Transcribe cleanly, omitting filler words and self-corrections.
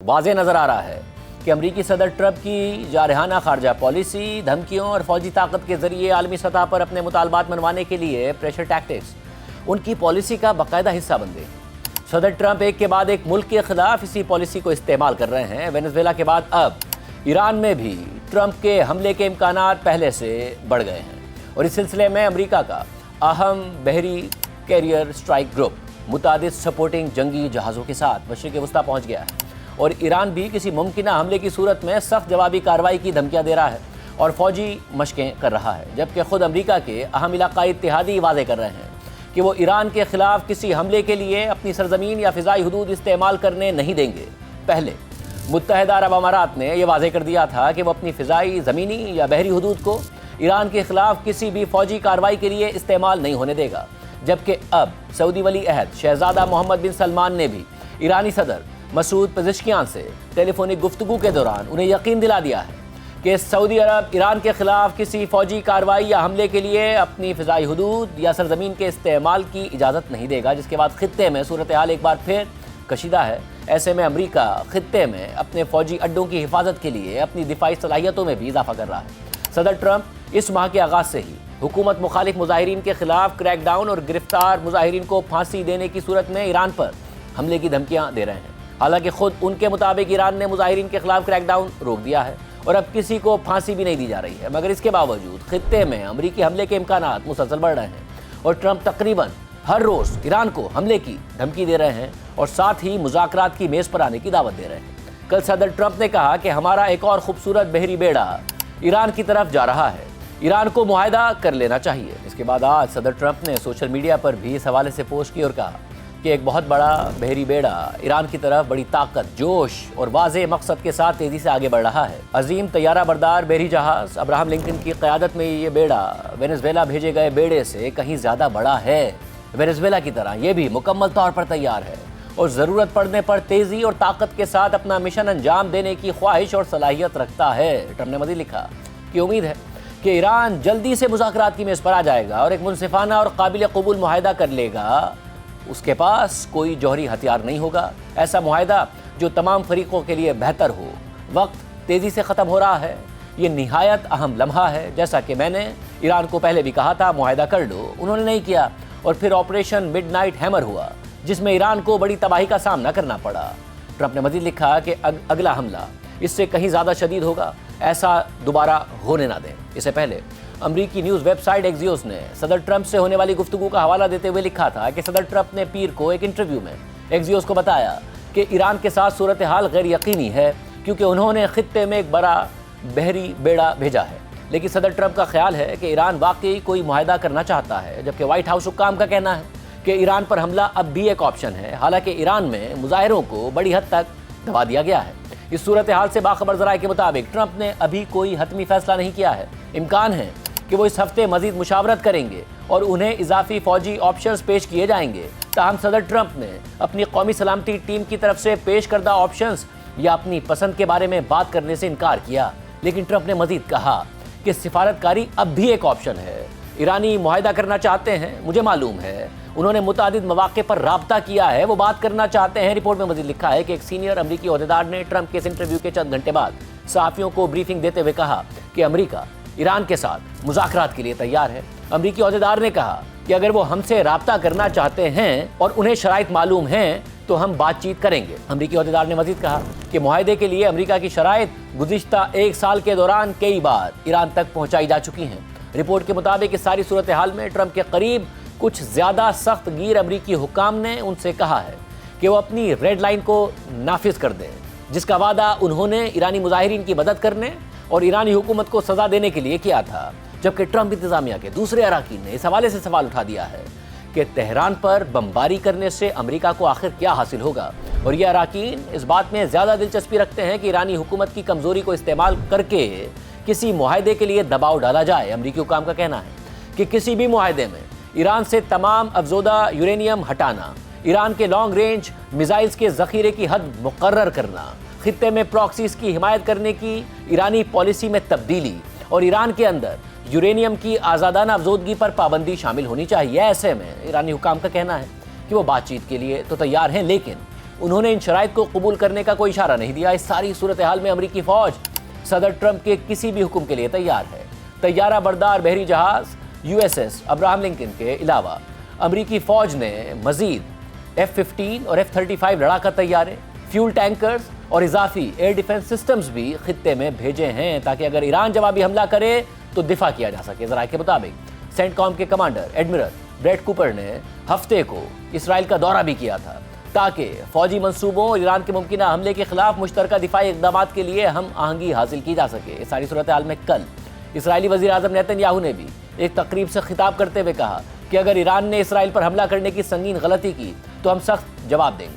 واضح نظر آ رہا ہے کہ امریکی صدر ٹرمپ کی جارحانہ خارجہ پالیسی، دھمکیوں اور فوجی طاقت کے ذریعے عالمی سطح پر اپنے مطالبات منوانے کے لیے پریشر ٹیکٹکس ان کی پالیسی کا باقاعدہ حصہ بن گئی۔ صدر ٹرمپ ایک کے بعد ایک ملک کے خلاف اسی پالیسی کو استعمال کر رہے ہیں۔ وینزویلا کے بعد اب ایران میں بھی ٹرمپ کے حملے کے امکانات پہلے سے بڑھ گئے ہیں، اور اس سلسلے میں امریکہ کا اہم بحری کیریئر اسٹرائک گروپ متعدد سپورٹنگ جنگی جہازوں کے ساتھ مشرق وسطیٰ پہنچ گیا ہے، اور ایران بھی کسی ممکنہ حملے کی صورت میں سخت جوابی کارروائی کی دھمکیاں دے رہا ہے اور فوجی مشقیں کر رہا ہے، جبکہ خود امریکہ کے اہم علاقائی اتحادی واضح کر رہے ہیں کہ وہ ایران کے خلاف کسی حملے کے لیے اپنی سرزمین یا فضائی حدود استعمال کرنے نہیں دیں گے۔ پہلے متحدہ عرب امارات نے یہ واضح کر دیا تھا کہ وہ اپنی فضائی، زمینی یا بحری حدود کو ایران کے خلاف کسی بھی فوجی کارروائی کے لیے استعمال نہیں ہونے دے گا، جبکہ اب سعودی ولی عہد شہزادہ محمد بن سلمان نے بھی ایرانی صدر مسعود پزشکیان سے ٹیلی فونک گفتگو کے دوران انہیں یقین دلا دیا ہے کہ سعودی عرب ایران کے خلاف کسی فوجی کارروائی یا حملے کے لیے اپنی فضائی حدود یا سرزمین کے استعمال کی اجازت نہیں دے گا، جس کے بعد خطے میں صورتحال ایک بار پھر کشیدہ ہے۔ ایسے میں امریکہ خطے میں اپنے فوجی اڈوں کی حفاظت کے لیے اپنی دفاعی صلاحیتوں میں بھی اضافہ کر رہا ہے۔ صدر ٹرمپ اس ماہ کے آغاز سے ہی حکومت مخالف مظاہرین کے خلاف کریک ڈاؤن اور گرفتار مظاہرین کو پھانسی دینے کی صورت میں ایران پر حملے کی دھمکیاں دے رہے ہیں۔ حالانکہ خود ان کے مطابق ایران نے مظاہرین کے خلاف کریک ڈاؤن روک دیا ہے اور اب کسی کو پھانسی بھی نہیں دی جا رہی ہے، مگر اس کے باوجود خطے میں امریکی حملے کے امکانات مسلسل بڑھ رہے ہیں، اور ٹرمپ تقریباً ہر روز ایران کو حملے کی دھمکی دے رہے ہیں اور ساتھ ہی مذاکرات کی میز پر آنے کی دعوت دے رہے ہیں۔ کل صدر ٹرمپ نے کہا کہ ہمارا ایک اور خوبصورت بحری بیڑا ایران کی طرف جا رہا ہے، ایران کو معاہدہ کر لینا چاہیے۔ اس کے بعد آج صدر ٹرمپ نے سوشل میڈیا پر بھی اس حوالے سے پوسٹ کی اور کہا کہ ایک بہت بڑا بحری بیڑا ایران کی طرف بڑی طاقت، جوش اور واضح مقصد کے ساتھ تیزی سے آگے بڑھ رہا ہے۔ عظیم طیارہ بردار بحری جہاز ابراہم لنکن کی قیادت میں یہ بیڑا وینزویلا بھیجے گئے بیڑے سے کہیں زیادہ بڑا ہے۔ وینزویلا کی طرح یہ بھی مکمل طور پر تیار ہے اور ضرورت پڑنے پر تیزی اور طاقت کے ساتھ اپنا مشن انجام دینے کی خواہش اور صلاحیت رکھتا ہے۔ ٹرمپ نے مزید لکھا کہ امید ہے کہ ایران جلدی سے مذاکرات کی میز پر آ جائے گا اور ایک منصفانہ اور قابل قبول معاہدہ کر لے گا۔ اس کے پاس کوئی جوہری ہتھیار نہیں ہوگا، ایسا معاہدہ جو تمام فریقوں کے لیے بہتر ہو۔ وقت تیزی سے ختم ہو رہا ہے، یہ نہایت اہم لمحہ ہے۔ جیسا کہ میں نے ایران کو پہلے بھی کہا تھا معاہدہ کر لو، انہوں نے نہیں کیا، اور پھر آپریشن مڈ نائٹ ہیمر ہوا جس میں ایران کو بڑی تباہی کا سامنا کرنا پڑا۔ ٹرمپ نے مزید لکھا کہ اگلا حملہ اس سے کہیں زیادہ شدید ہوگا، ایسا دوبارہ ہونے نہ دیں۔ اس سے پہلے امریکی نیوز ویب سائٹ ایکزیوس نے صدر ٹرمپ سے ہونے والی گفتگو کا حوالہ دیتے ہوئے لکھا تھا کہ صدر ٹرمپ نے پیر کو ایک انٹرویو میں ایکزیوس کو بتایا کہ ایران کے ساتھ صورتحال غیر یقینی ہے کیونکہ انہوں نے خطے میں ایک بڑا بحری بیڑا بھیجا ہے، لیکن صدر ٹرمپ کا خیال ہے کہ ایران واقعی کوئی معاہدہ کرنا چاہتا ہے، جبکہ وائٹ ہاؤس حکام کا کہنا ہے کہ ایران پر حملہ اب بھی ایک آپشن ہے، حالانکہ ایران میں مظاہروں کو بڑی حد تک دبا دیا گیا ہے۔ اس صورتحال سے باخبر ذرائع کے مطابق ٹرمپ نے ابھی کوئی حتمی فیصلہ نہیں کیا ہے۔ امکان ہے کہ وہ اس ہفتے مزید مشاورت کریں گے اور انہیں اضافی فوجی آپشنز پیش کیے جائیں گے۔ تاہم صدر ٹرمپ نے اپنی قومی سلامتی ٹیم کی طرف سے پیش کردہ آپشنز یا اپنی پسند کے بارے میں بات کرنے سے انکار کیا، لیکن ٹرمپ نے مزید کہا کہ سفارتکاری اب بھی ایک آپشن ہے۔ ایرانی معاہدہ کرنا چاہتے ہیں، مجھے معلوم ہے، انہوں نے متعدد مواقع پر رابطہ کیا ہے، وہ بات کرنا چاہتے ہیں۔ رپورٹ میں مزید لکھا ہے کہ ایک سینئر امریکی عہدیدار نے ٹرمپ کے اس انٹرویو کے چند گھنٹے بعد صحافیوں کو بریفنگ دیتے ہوئے کہا کہ امریکہ ایران کے ساتھ مذاکرات کے لیے تیار ہے۔ امریکی عہدیدار نے کہا کہ اگر وہ ہم سے رابطہ کرنا چاہتے ہیں اور انہیں شرائط معلوم ہیں تو ہم بات چیت کریں گے۔ امریکی عہدیدار نے مزید کہا کہ معاہدے کے لیے امریکہ کی شرائط گزشتہ ایک سال کے دوران کئی بار ایران تک پہنچائی جا چکی ہیں۔ رپورٹ کے مطابق اس ساری صورتحال میں ٹرمپ کے قریب کچھ زیادہ سخت گیر امریکی حکام نے ان سے کہا ہے کہ وہ اپنی ریڈ لائن کو نافذ کر دیں، جس کا وعدہ انہوں نے ایرانی مظاہرین کی مدد کرنے اور ایرانی حکومت کو سزا دینے کے لیے کیا تھا، جبکہ ٹرمپ انتظامیہ کے دوسرے اراکین نے اس حوالے سے سوال اٹھا دیا ہے کہ تہران پر بمباری کرنے سے امریکہ کو آخر کیا حاصل ہوگا، اور یہ اراکین اس بات میں زیادہ دلچسپی رکھتے ہیں کہ ایرانی حکومت کی کمزوری کو استعمال کر کے کسی معاہدے کے لیے دباؤ ڈالا جائے۔ امریکی حکام کا کہنا ہے کہ کسی بھی معاہدے میں ایران سے تمام افزودہ یورینیم ہٹانا، ایران کے لانگ رینج میزائلز کے ذخیرے کی حد مقرر کرنا، خطے میں پراکسیز کی حمایت کرنے کی ایرانی پالیسی میں تبدیلی اور ایران کے اندر یورینیم کی آزادانہ افزودگی پر پابندی شامل ہونی چاہیے۔ ایسے میں ایرانی حکام کا کہنا ہے کہ وہ بات چیت کے لیے تو تیار ہیں، لیکن انہوں نے ان شرائط کو قبول کرنے کا کوئی اشارہ نہیں دیا۔ اس ساری صورتحال میں امریکی فوج صدر ٹرمپ کے کسی بھی حکم کے لیے تیار ہے۔ طیارہ بردار بحری جہاز USS ابراہم لنکن کے علاوہ امریکی فوج نے مزید F-15 اور F-35 لڑاکا طیارے، فیول ٹینکرز اور اضافی ایئر ڈیفنس سسٹمز بھی خطے میں بھیجے ہیں تاکہ اگر ایران جوابی حملہ کرے تو دفاع کیا جا سکے۔ ذرائع کے مطابق سینٹ کام کے کمانڈر ایڈمرل بریٹ کوپر نے ہفتے کو اسرائیل کا دورہ بھی کیا تھا تاکہ فوجی منصوبوں اور ایران کے ممکنہ حملے کے خلاف مشترکہ دفاعی اقدامات کے لیے ہم آہنگی حاصل کی جا سکے۔ اس ساری صورتحال میں کل اسرائیلی وزیر اعظم نیتن یاہو نے بھی ایک تقریب سے خطاب کرتے ہوئے کہا کہ اگر ایران نے اسرائیل پر حملہ کرنے کی سنگین غلطی کی تو ہم سخت جواب دیں گے۔